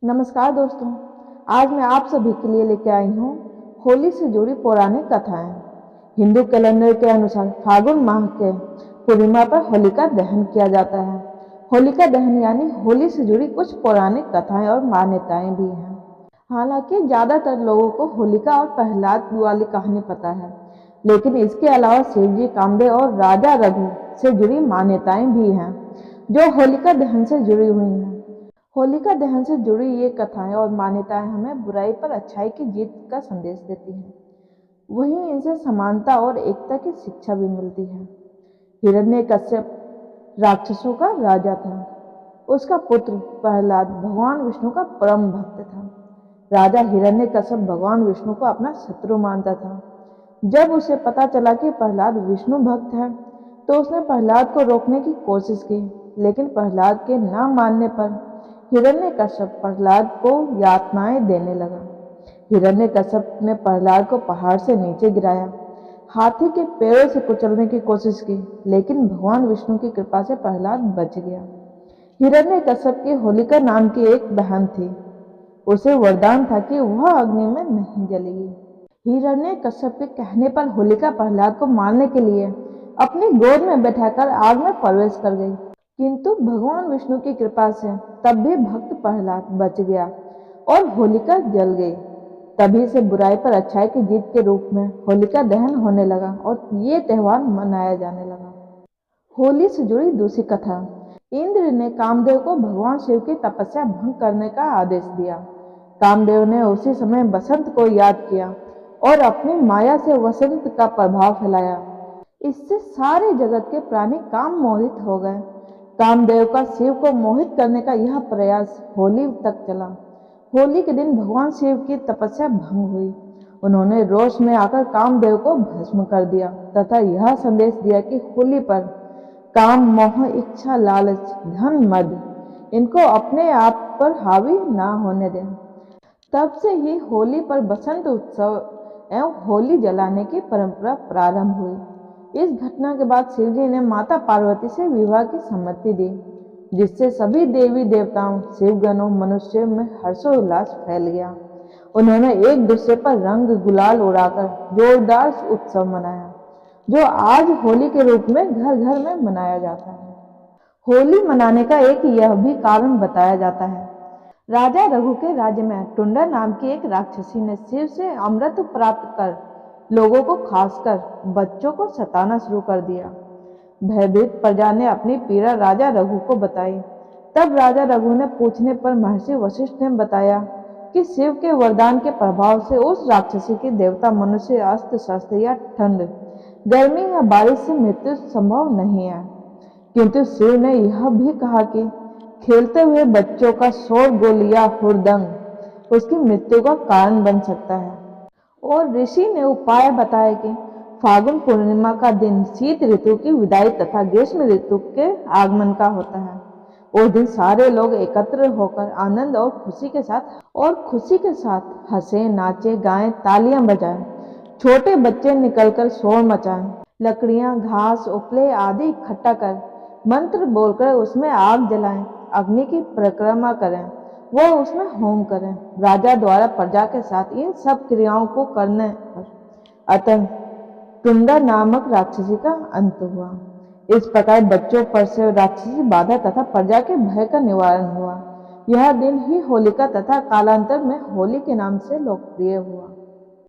नमस्कार दोस्तों। आज मैं आप सभी के लिए लेकर आई हूँ होली से जुड़ी पौराणिक कथाएं। हिंदू कैलेंडर के अनुसार फागुन माह के पूर्णिमा पर होलिका दहन किया जाता है। होलिका दहन यानी होली से जुड़ी कुछ पौराणिक कथाएं और मान्यताएं भी हैं। हालांकि ज्यादातर लोगों को होलिका और प्रहलाद वाली कहानी पता है, लेकिन इसके अलावा शिवजी, कामदेव और राजा रघु से जुड़ी मान्यताएं भी हैं जो होलिका दहन से जुड़ी हुई हैं। होलिका दहन से जुड़ी ये कथाएं और मान्यताएं हमें बुराई पर अच्छाई की जीत का संदेश देती हैं। वहीं इनसे समानता और एकता की शिक्षा भी मिलती है। हिरण्यकश्यप राक्षसों का राजा था। उसका पुत्र प्रहलाद भगवान विष्णु का परम भक्त था। राजा हिरण्यकश्यप भगवान विष्णु को अपना शत्रु मानता था। जब उसे पता चला कि प्रहलाद विष्णु भक्त है, तो उसने प्रहलाद को रोकने की कोशिश की, लेकिन प्रहलाद के न मानने पर हिरण्यकश्यप प्रहलाद को यातनाएं देने लगा। हिरण्यकश्यप ने प्रहलाद को पहाड़ से नीचे गिराया, हाथी के पैरों से कुचलने की कोशिश की, लेकिन भगवान विष्णु की कृपा से प्रहलाद बच गया। हिरण्यकश्यप की होलिका नाम की एक बहन थी। उसे वरदान था कि वह अग्नि में नहीं जलेगी। हिरण्यकश्यप के कहने पर होलिका प्रहलाद को मारने के लिए अपनी गोद में बैठाकर आग में प्रवेश कर गई, किंतु भगवान विष्णु की कृपा से तब भी भक्त प्रहलाद बच गया और होलिका जल गई। तभी से बुराई पर अच्छाई की जीत के रूप में होलिका दहन होने लगा और ये त्योहार मनाया जाने लगा। होली से जुड़ी दूसरी कथा। इंद्र ने कामदेव को भगवान शिव की तपस्या भंग करने का आदेश दिया। कामदेव ने उसी समय बसंत को याद किया और अपनी माया से वसंत का प्रभाव फैलाया। इससे सारे जगत के प्राणी काम मोहित हो गए। कामदेव का शिव को मोहित करने का यह प्रयास होली तक चला। होली के दिन भगवान शिव की तपस्या भंग हुई। उन्होंने रोष में आकर कामदेव को भस्म कर दिया तथा यह संदेश दिया कि होली पर काम, मोह, इच्छा, लालच, धन, मद इनको अपने आप पर हावी ना होने दें। तब से ही होली पर बसंत उत्सव एवं होली जलाने की परंपरा प्रारंभ हुई। इस घटना के बाद शिवजी ने माता पार्वती से विवाह की सम्मति दी, जिससे सभी देवी देवताओं, शिवगणों, मनुष्य में हर्षोल्लास फैल गया। उन्होंने एक दूसरे पर रंग गुलाल उड़ाकर जोरदार उत्सव मनाया, जो आज होली के रूप में घर घर में मनाया जाता है। होली मनाने का एक यह भी कारण बताया जाता है। राजा रघु के राज्य में टुंडा नाम की एक राक्षसी ने शिव से अमृत प्राप्त कर लोगों को, खासकर बच्चों को सताना शुरू कर दिया। भयभीत प्रजा ने अपनी पीड़ा राजा रघु को बताई। तब राजा रघु ने पूछने पर महर्षि वशिष्ठ ने बताया कि शिव के वरदान के प्रभाव से उस राक्षसी की देवता मनुष्य, अस्त्र शस्त्र या ठंड, गर्मी या बारिश से मृत्यु संभव नहीं है, किंतु शिव ने यह भी कहा कि खेलते हुए बच्चों का शोरगुल या हुड़दंग उसकी मृत्यु का कारण बन सकता है। और ऋषि ने उपाय बताया कि फागुन पूर्णिमा का दिन शीत ऋतु की विदाई तथा ग्रीष्म ऋतु के आगमन का होता है। उस दिन सारे लोग एकत्र होकर आनंद और खुशी के साथ हंसे, नाचे, गाएं, तालियां बजाएं। छोटे बच्चे निकलकर शोर मचाएं, लकड़ियां, घास, उपले आदि इकट्ठा कर मंत्र बोलकर उसमें आग जलाएं, अग्नि की परिक्रमा करें, वो उसमें होम करें। राजा द्वारा प्रजा के साथ इन सब क्रियाओं को करने पर अतः टुंडा नामक राक्षसी का अंत हुआ। इस प्रकार बच्चों पर से राक्षसी बाधा तथा प्रजा के भय का निवारण हुआ। यह दिन ही होलिका तथा कालांतर में होली के नाम से लोकप्रिय हुआ।